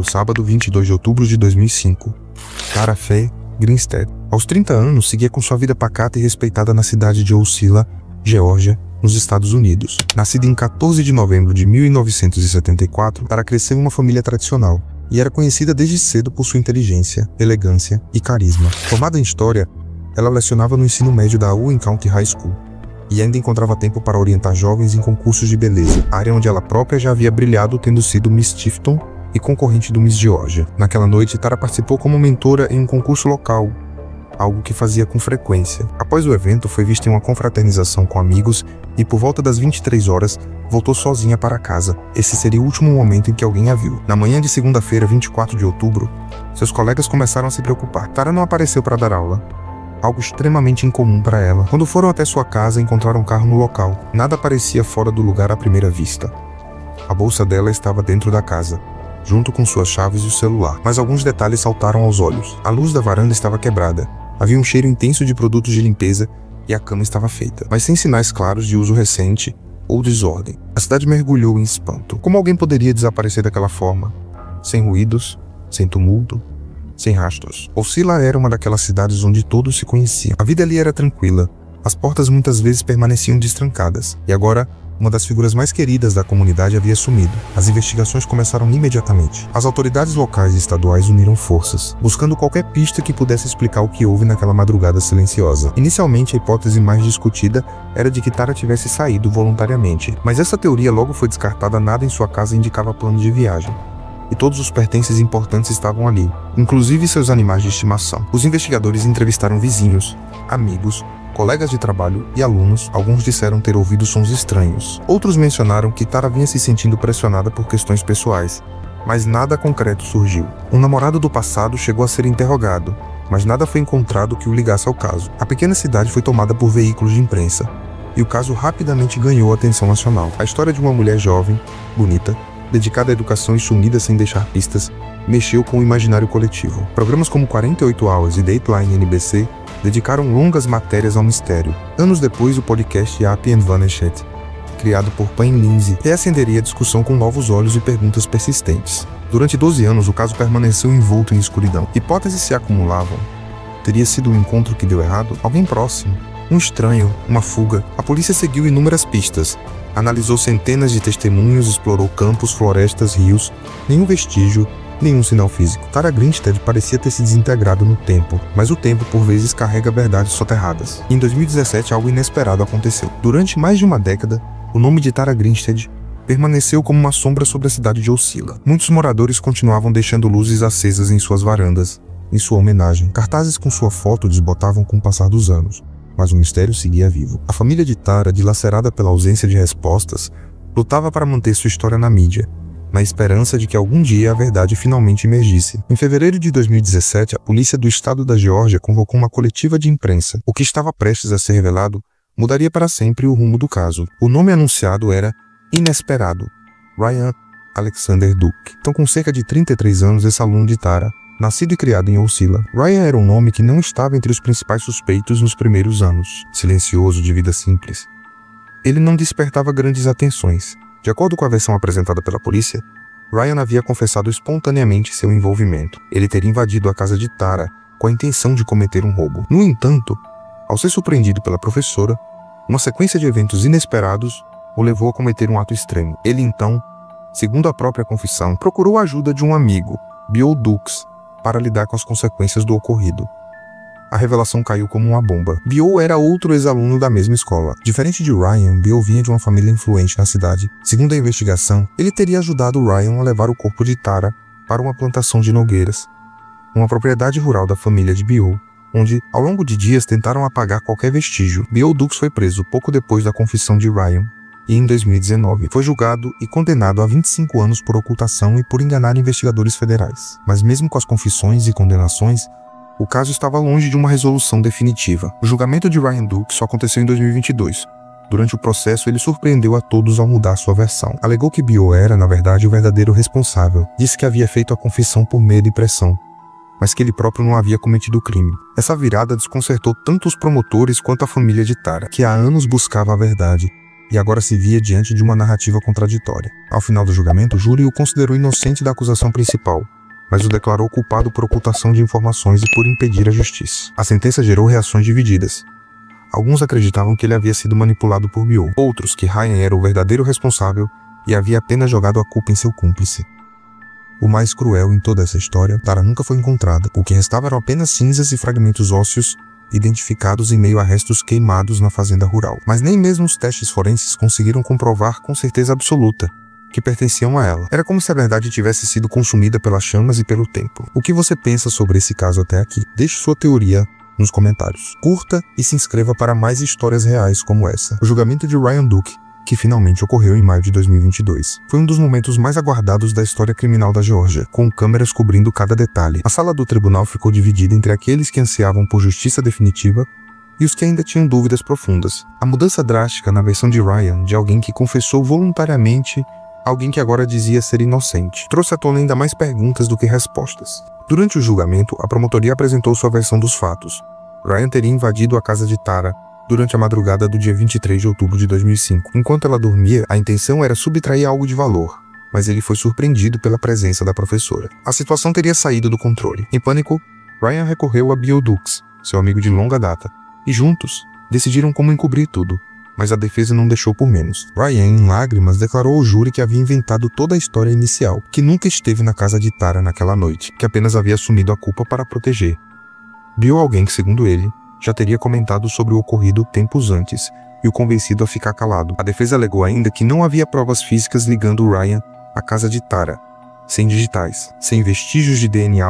o sábado 22 de outubro de 2005. Tara Faye Grinstead, aos 30 anos, seguia com sua vida pacata e respeitada na cidade de Ocilla, Geórgia, nos Estados Unidos. Nascida em 14 de novembro de 1974, Tara cresceu em uma família tradicional e era conhecida desde cedo por sua inteligência, elegância e carisma. Formada em História, ela lecionava no ensino médio da Owen County High School e ainda encontrava tempo para orientar jovens em concursos de beleza, área onde ela própria já havia brilhado, tendo sido Miss Tifton e concorrente do Miss Geórgia. Naquela noite, Tara participou como mentora em um concurso local, algo que fazia com frequência. Após o evento, foi vista em uma confraternização com amigos e, por volta das 23 horas, voltou sozinha para casa. Esse seria o último momento em que alguém a viu. Na manhã de segunda-feira, 24 de outubro, seus colegas começaram a se preocupar. Tara não apareceu para dar aula, algo extremamente incomum para ela. Quando foram até sua casa, encontraram um carro no local. Nada parecia fora do lugar à primeira vista. A bolsa dela estava dentro da casa, junto com suas chaves e o celular. Mas alguns detalhes saltaram aos olhos. A luz da varanda estava quebrada. Havia um cheiro intenso de produtos de limpeza e a cama estava feita, mas sem sinais claros de uso recente ou desordem. A cidade mergulhou em espanto. Como alguém poderia desaparecer daquela forma? Sem ruídos, sem tumulto, sem rastros. Ocilla era uma daquelas cidades onde todos se conheciam. A vida ali era tranquila. As portas muitas vezes permaneciam destrancadas. E agora, uma das figuras mais queridas da comunidade havia sumido. As investigações começaram imediatamente. As autoridades locais e estaduais uniram forças, buscando qualquer pista que pudesse explicar o que houve naquela madrugada silenciosa. Inicialmente, a hipótese mais discutida era de que Tara tivesse saído voluntariamente, mas essa teoria logo foi descartada. Nada em sua casa indicava plano de viagem, e todos os pertences importantes estavam ali, inclusive seus animais de estimação. Os investigadores entrevistaram vizinhos, amigos, colegas de trabalho e alunos. Alguns disseram ter ouvido sons estranhos. Outros mencionaram que Tara vinha se sentindo pressionada por questões pessoais, mas nada concreto surgiu. Um namorado do passado chegou a ser interrogado, mas nada foi encontrado que o ligasse ao caso. A pequena cidade foi tomada por veículos de imprensa, e o caso rapidamente ganhou a atenção nacional. A história de uma mulher jovem, bonita, dedicada à educação e sumida sem deixar pistas, mexeu com o imaginário coletivo. Programas como 48 Hours e Dateline NBC dedicaram longas matérias ao mistério. Anos depois, o podcast Up and Vanished, criado por Payne Lindsay, reacenderia a discussão com novos olhos e perguntas persistentes. Durante 12 anos, o caso permaneceu envolto em escuridão. Hipóteses se acumulavam. Teria sido um encontro que deu errado? Alguém próximo? Um estranho? Uma fuga? A polícia seguiu inúmeras pistas. Analisou centenas de testemunhos, explorou campos, florestas, rios. Nenhum vestígio, nenhum sinal físico. Tara Grinstead parecia ter se desintegrado no tempo, mas o tempo por vezes carrega verdades soterradas. Em 2017, algo inesperado aconteceu. Durante mais de uma década, o nome de Tara Grinstead permaneceu como uma sombra sobre a cidade de Ocilla. Muitos moradores continuavam deixando luzes acesas em suas varandas, em sua homenagem. Cartazes com sua foto desbotavam com o passar dos anos, mas o mistério seguia vivo. A família de Tara, dilacerada pela ausência de respostas, lutava para manter sua história na mídia, na esperança de que algum dia a verdade finalmente emergisse. Em fevereiro de 2017, a polícia do estado da Geórgia convocou uma coletiva de imprensa. O que estava prestes a ser revelado mudaria para sempre o rumo do caso. O nome anunciado era inesperado: Ryan Alexander Duke. Então, com cerca de 33 anos, esse aluno de Tara, nascido e criado em Ocilla, Ryan era um nome que não estava entre os principais suspeitos nos primeiros anos. Silencioso, de vida simples, ele não despertava grandes atenções. De acordo com a versão apresentada pela polícia, Ryan havia confessado espontaneamente seu envolvimento. Ele teria invadido a casa de Tara com a intenção de cometer um roubo. No entanto, ao ser surpreendido pela professora, uma sequência de eventos inesperados o levou a cometer um ato extremo. Ele então, segundo a própria confissão, procurou a ajuda de um amigo, Beau Dukes, para lidar com as consequências do ocorrido. A revelação caiu como uma bomba. Beau era outro ex-aluno da mesma escola. Diferente de Ryan, Beau vinha de uma família influente na cidade. Segundo a investigação, ele teria ajudado Ryan a levar o corpo de Tara para uma plantação de nogueiras, uma propriedade rural da família de Beau, onde, ao longo de dias, tentaram apagar qualquer vestígio. Beau Dukes foi preso pouco depois da confissão de Ryan, e em 2019 foi julgado e condenado a 25 anos por ocultação e por enganar investigadores federais. Mas mesmo com as confissões e condenações, o caso estava longe de uma resolução definitiva. O julgamento de Ryan Duke só aconteceu em 2022. Durante o processo, ele surpreendeu a todos ao mudar sua versão. Alegou que Beau era, na verdade, o verdadeiro responsável. Disse que havia feito a confissão por medo e pressão, mas que ele próprio não havia cometido o crime. Essa virada desconcertou tanto os promotores quanto a família de Tara, que há anos buscava a verdade, e agora se via diante de uma narrativa contraditória. Ao final do julgamento, o júri o considerou inocente da acusação principal, mas o declarou culpado por ocultação de informações e por impedir a justiça. A sentença gerou reações divididas. Alguns acreditavam que ele havia sido manipulado por Bill, outros que Ryan era o verdadeiro responsável e havia apenas jogado a culpa em seu cúmplice. O mais cruel em toda essa história, Tara nunca foi encontrada. O que restava eram apenas cinzas e fragmentos ósseos identificados em meio a restos queimados na fazenda rural. Mas nem mesmo os testes forenses conseguiram comprovar com certeza absoluta que pertenciam a ela. Era como se a verdade tivesse sido consumida pelas chamas e pelo tempo. O que você pensa sobre esse caso até aqui? Deixe sua teoria nos comentários. Curta e se inscreva para mais histórias reais como essa. O julgamento de Ryan Duke, que finalmente ocorreu em maio de 2022. Foi um dos momentos mais aguardados da história criminal da Geórgia, com câmeras cobrindo cada detalhe. A sala do tribunal ficou dividida entre aqueles que ansiavam por justiça definitiva e os que ainda tinham dúvidas profundas. A mudança drástica na versão de Ryan, de alguém que confessou voluntariamente, alguém que agora dizia ser inocente, trouxe à tona ainda mais perguntas do que respostas. Durante o julgamento, a promotoria apresentou sua versão dos fatos. Ryan teria invadido a casa de Tara durante a madrugada do dia 23 de outubro de 2005. Enquanto ela dormia, a intenção era subtrair algo de valor, mas ele foi surpreendido pela presença da professora. A situação teria saído do controle. Em pânico, Ryan recorreu a Bill Dukes, seu amigo de longa data, e juntos decidiram como encobrir tudo, mas a defesa não deixou por menos. Ryan, em lágrimas, declarou ao júri que havia inventado toda a história inicial, que nunca esteve na casa de Tara naquela noite, que apenas havia assumido a culpa para proteger Bill, alguém que, segundo ele, já teria comentado sobre o ocorrido tempos antes e o convencido a ficar calado. A defesa alegou ainda que não havia provas físicas ligando Ryan à casa de Tara, sem digitais, sem vestígios de DNA,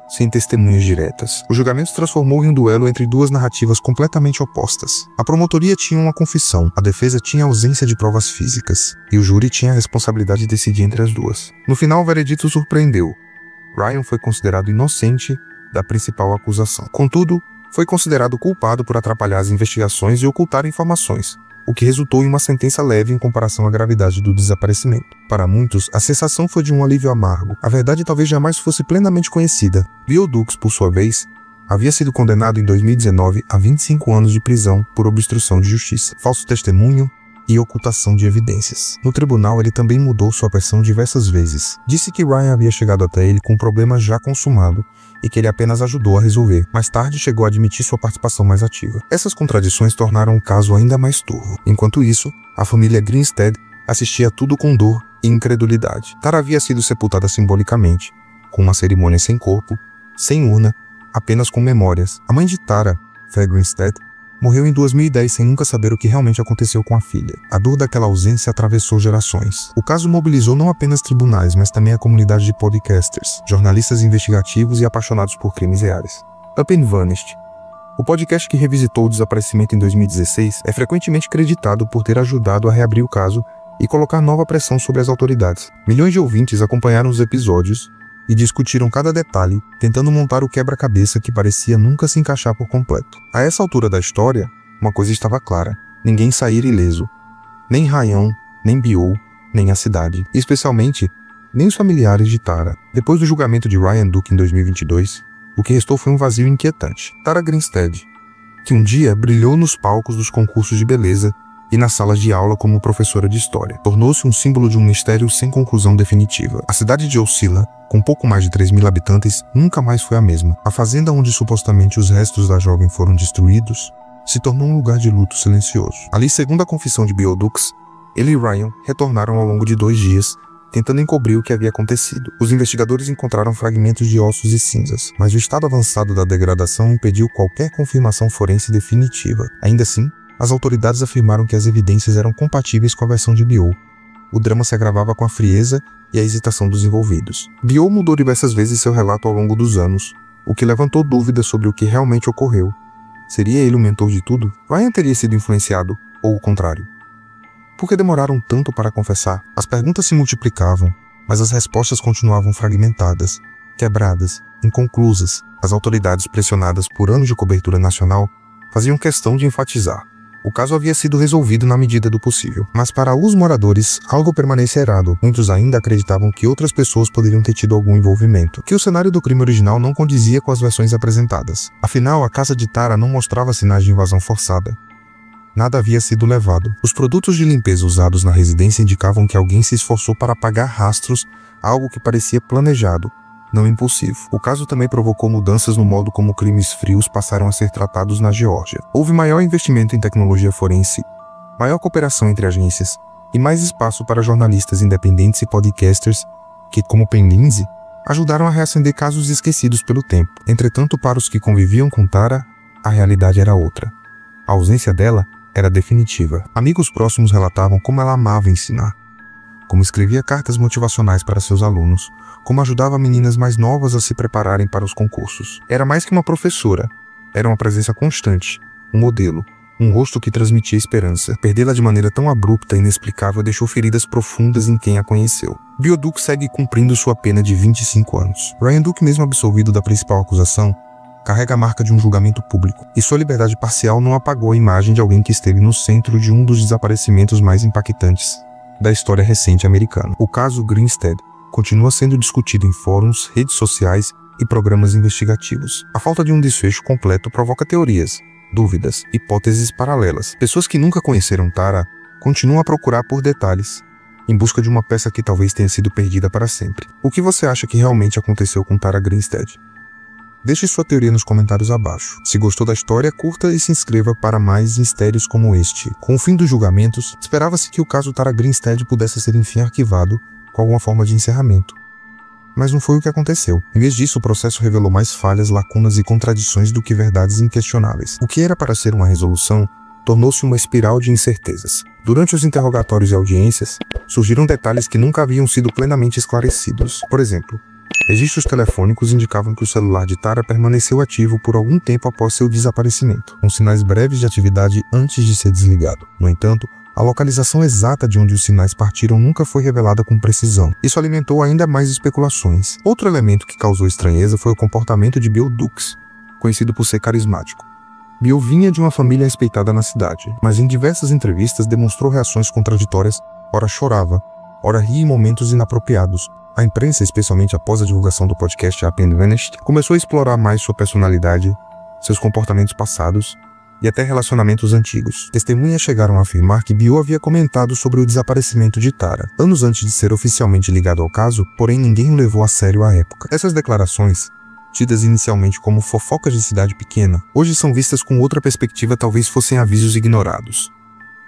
sem testemunhas diretas. O julgamento se transformou em um duelo entre duas narrativas completamente opostas. A promotoria tinha uma confissão, a defesa tinha ausência de provas físicas, e o júri tinha a responsabilidade de decidir entre as duas. No final, o veredito surpreendeu. Ryan foi considerado inocente da principal acusação. Contudo, foi considerado culpado por atrapalhar as investigações e ocultar informações, o que resultou em uma sentença leve em comparação à gravidade do desaparecimento. Para muitos, a sensação foi de um alívio amargo. A verdade talvez jamais fosse plenamente conhecida. Bill Dukes, por sua vez, havia sido condenado em 2019 a 25 anos de prisão por obstrução de justiça, falso testemunho e ocultação de evidências. No tribunal, ele também mudou sua versão diversas vezes. Disse que Ryan havia chegado até ele com um problema já consumado e que ele apenas ajudou a resolver. Mais tarde, chegou a admitir sua participação mais ativa. Essas contradições tornaram o caso ainda mais turvo. Enquanto isso, a família Grinstead assistia a tudo com dor e incredulidade. Tara havia sido sepultada simbolicamente, com uma cerimônia sem corpo, sem urna, apenas com memórias. A mãe de Tara, Faye Grinstead, morreu em 2010 sem nunca saber o que realmente aconteceu com a filha. A dor daquela ausência atravessou gerações. O caso mobilizou não apenas tribunais, mas também a comunidade de podcasters, jornalistas investigativos e apaixonados por crimes reais. Up and Vanished. O podcast que revisitou o desaparecimento em 2016 é frequentemente creditado por ter ajudado a reabrir o caso e colocar nova pressão sobre as autoridades. Milhões de ouvintes acompanharam os episódios e discutiram cada detalhe, tentando montar o quebra-cabeça que parecia nunca se encaixar por completo. A essa altura da história, uma coisa estava clara: ninguém saíra ileso. Nem Ryan, nem Bill, nem a cidade. E especialmente, nem os familiares de Tara. Depois do julgamento de Ryan Duke em 2022, o que restou foi um vazio inquietante. Tara Grinstead, que um dia brilhou nos palcos dos concursos de beleza e nas salas de aula como professora de história, tornou-se um símbolo de um mistério sem conclusão definitiva. A cidade de Ocilla, com pouco mais de 3.000 habitantes, nunca mais foi a mesma. A fazenda onde supostamente os restos da jovem foram destruídos se tornou um lugar de luto silencioso. Ali, segundo a confissão de Bill Dukes, ele e Ryan retornaram ao longo de 2 dias, tentando encobrir o que havia acontecido. Os investigadores encontraram fragmentos de ossos e cinzas, mas o estado avançado da degradação impediu qualquer confirmação forense definitiva. Ainda assim, as autoridades afirmaram que as evidências eram compatíveis com a versão de Bill. O drama se agravava com a frieza e a hesitação dos envolvidos. Bill mudou diversas vezes seu relato ao longo dos anos, o que levantou dúvidas sobre o que realmente ocorreu. Seria ele o mentor de tudo? Ryan teria sido influenciado, ou o contrário? Por que demoraram tanto para confessar? As perguntas se multiplicavam, mas as respostas continuavam fragmentadas, quebradas, inconclusas. As autoridades, pressionadas por anos de cobertura nacional, faziam questão de enfatizar: o caso havia sido resolvido na medida do possível. Mas para os moradores, algo permanecia errado. Muitos ainda acreditavam que outras pessoas poderiam ter tido algum envolvimento, que o cenário do crime original não condizia com as versões apresentadas. Afinal, a casa de Tara não mostrava sinais de invasão forçada. nada havia sido levado. Os produtos de limpeza usados na residência indicavam que alguém se esforçou para apagar rastros, algo que parecia planejado, não impulsivo. O caso também provocou mudanças no modo como crimes frios passaram a ser tratados na Geórgia. Houve maior investimento em tecnologia forense, maior cooperação entre agências e mais espaço para jornalistas independentes e podcasters que, como Penn Lindsay, ajudaram a reacender casos esquecidos pelo tempo. Entretanto, para os que conviviam com Tara, a realidade era outra. A ausência dela era definitiva. Amigos próximos relatavam como ela amava ensinar, como escrevia cartas motivacionais para seus alunos, como ajudava meninas mais novas a se prepararem para os concursos. Era mais que uma professora, era uma presença constante, um modelo, um rosto que transmitia esperança. Perdê-la de maneira tão abrupta e inexplicável deixou feridas profundas em quem a conheceu. Bill Duke segue cumprindo sua pena de 25 anos. Ryan Duke, mesmo absolvido da principal acusação, carrega a marca de um julgamento público, e sua liberdade parcial não apagou a imagem de alguém que esteve no centro de um dos desaparecimentos mais impactantes da história recente americana. O caso Grinstead continua sendo discutido em fóruns, redes sociais e programas investigativos. A falta de um desfecho completo provoca teorias, dúvidas, hipóteses paralelas. Pessoas que nunca conheceram Tara continuam a procurar por detalhes, em busca de uma peça que talvez tenha sido perdida para sempre. O que você acha que realmente aconteceu com Tara Grinstead? Deixe sua teoria nos comentários abaixo. Se gostou da história, curta e se inscreva para mais mistérios como este. Com o fim dos julgamentos, esperava-se que o caso Tara Grinstead pudesse ser enfim arquivado com alguma forma de encerramento. Mas não foi o que aconteceu. Em vez disso, o processo revelou mais falhas, lacunas e contradições do que verdades inquestionáveis. O que era para ser uma resolução tornou-se uma espiral de incertezas. Durante os interrogatórios e audiências, surgiram detalhes que nunca haviam sido plenamente esclarecidos. Por exemplo, registros telefônicos indicavam que o celular de Tara permaneceu ativo por algum tempo após seu desaparecimento, com sinais breves de atividade antes de ser desligado. No entanto, a localização exata de onde os sinais partiram nunca foi revelada com precisão. Isso alimentou ainda mais especulações. Outro elemento que causou estranheza foi o comportamento de Bill Dukes, conhecido por ser carismático. Bill vinha de uma família respeitada na cidade, mas em diversas entrevistas demonstrou reações contraditórias, ora chorava, ora ria em momentos inapropriados. A imprensa, especialmente após a divulgação do podcast Up and Vanished, começou a explorar mais sua personalidade, seus comportamentos passados e até relacionamentos antigos. Testemunhas chegaram a afirmar que Bill havia comentado sobre o desaparecimento de Tara, anos antes de ser oficialmente ligado ao caso, porém ninguém o levou a sério à época. Essas declarações, tidas inicialmente como fofocas de cidade pequena, hoje são vistas com outra perspectiva, talvez fossem avisos ignorados.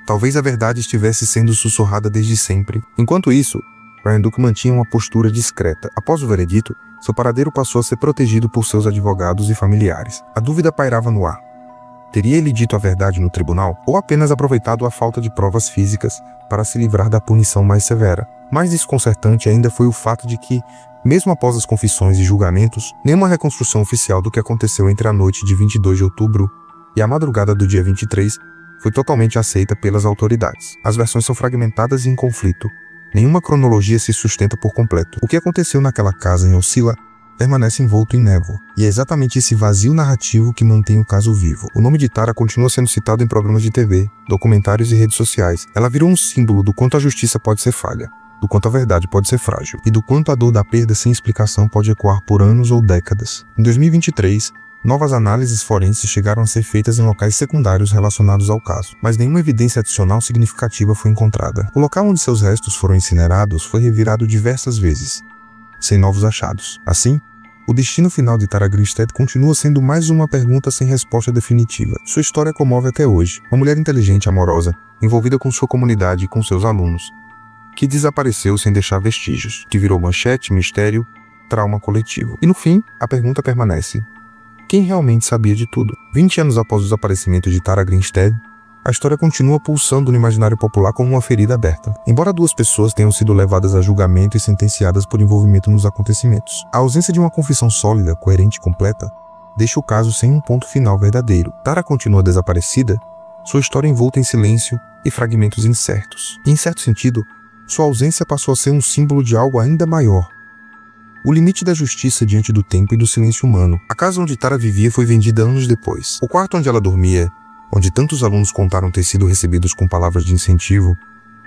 Talvez a verdade estivesse sendo sussurrada desde sempre. Enquanto isso, Ryan Duke mantinha uma postura discreta. Após o veredito, seu paradeiro passou a ser protegido por seus advogados e familiares. A dúvida pairava no ar. Teria ele dito a verdade no tribunal, ou apenas aproveitado a falta de provas físicas para se livrar da punição mais severa? Mais desconcertante ainda foi o fato de que, mesmo após as confissões e julgamentos, nenhuma reconstrução oficial do que aconteceu entre a noite de 22 de outubro e a madrugada do dia 23 foi totalmente aceita pelas autoridades. As versões são fragmentadas e em conflito. Nenhuma cronologia se sustenta por completo. O que aconteceu naquela casa em Ocilla permanece envolto em névoa, e é exatamente esse vazio narrativo que mantém o caso vivo. O nome de Tara continua sendo citado em programas de TV, documentários e redes sociais. Ela virou um símbolo do quanto a justiça pode ser falha, do quanto a verdade pode ser frágil, e do quanto a dor da perda sem explicação pode ecoar por anos ou décadas. Em 2023, novas análises forenses chegaram a ser feitas em locais secundários relacionados ao caso, mas nenhuma evidência adicional significativa foi encontrada. O local onde seus restos foram incinerados foi revirado diversas vezes, sem novos achados. Assim, o destino final de Tara Grinstead continua sendo mais uma pergunta sem resposta definitiva. Sua história comove até hoje. Uma mulher inteligente e amorosa, envolvida com sua comunidade e com seus alunos, que desapareceu sem deixar vestígios, que virou manchete, mistério, trauma coletivo. E no fim, a pergunta permanece: quem realmente sabia de tudo? 20 anos após o desaparecimento de Tara Grinstead, a história continua pulsando no imaginário popular como uma ferida aberta. Embora duas pessoas tenham sido levadas a julgamento e sentenciadas por envolvimento nos acontecimentos, a ausência de uma confissão sólida, coerente e completa deixa o caso sem um ponto final verdadeiro. Tara continua desaparecida, sua história envolta em silêncio e fragmentos incertos. E, em certo sentido, sua ausência passou a ser um símbolo de algo ainda maior: o limite da justiça diante do tempo e do silêncio humano. A casa onde Tara vivia foi vendida anos depois. O quarto onde ela dormia, onde tantos alunos contaram ter sido recebidos com palavras de incentivo,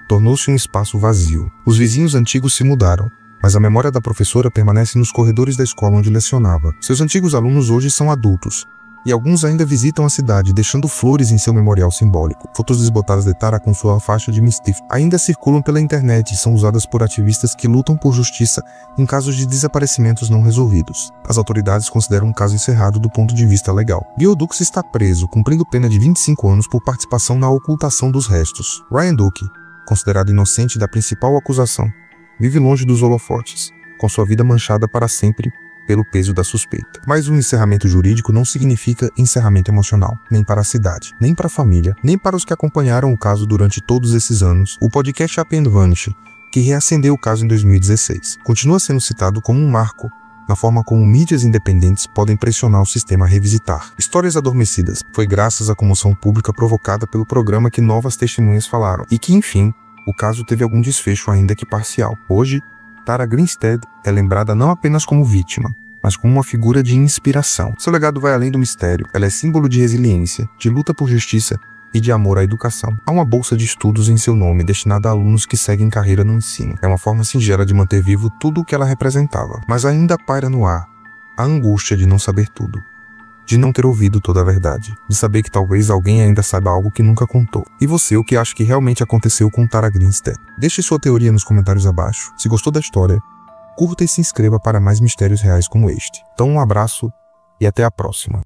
tornou-se um espaço vazio. Os vizinhos antigos se mudaram, mas a memória da professora permanece nos corredores da escola onde lecionava. Seus antigos alunos hoje são adultos, e alguns ainda visitam a cidade, deixando flores em seu memorial simbólico. Fotos desbotadas de Tara com sua faixa de Mistifo ainda circulam pela internet e são usadas por ativistas que lutam por justiça em casos de desaparecimentos não resolvidos. As autoridades consideram um caso encerrado do ponto de vista legal. Bill Dukes está preso, cumprindo pena de 25 anos por participação na ocultação dos restos. Ryan Duke, considerado inocente da principal acusação, vive longe dos holofotes, com sua vida manchada para sempre pelo peso da suspeita. Mas o encerramento jurídico não significa encerramento emocional, nem para a cidade, nem para a família, nem para os que acompanharam o caso durante todos esses anos. O podcast Up and Vanish, que reacendeu o caso em 2016, continua sendo citado como um marco na forma como mídias independentes podem pressionar o sistema a revisitar histórias adormecidas. Foi graças à comoção pública provocada pelo programa que novas testemunhas falaram, e que, enfim, o caso teve algum desfecho ainda que parcial. Hoje, Tara Grinstead é lembrada não apenas como vítima, mas como uma figura de inspiração. Seu legado vai além do mistério. Ela é símbolo de resiliência, de luta por justiça e de amor à educação. Há uma bolsa de estudos em seu nome destinada a alunos que seguem carreira no ensino. É uma forma singela de manter vivo tudo o que ela representava. Mas ainda paira no ar a angústia de não saber tudo, de não ter ouvido toda a verdade, de saber que talvez alguém ainda saiba algo que nunca contou. E você, o que acha que realmente aconteceu com Tara Grinstead? Deixe sua teoria nos comentários abaixo. Se gostou da história, curta e se inscreva para mais mistérios reais como este. Então um abraço e até a próxima.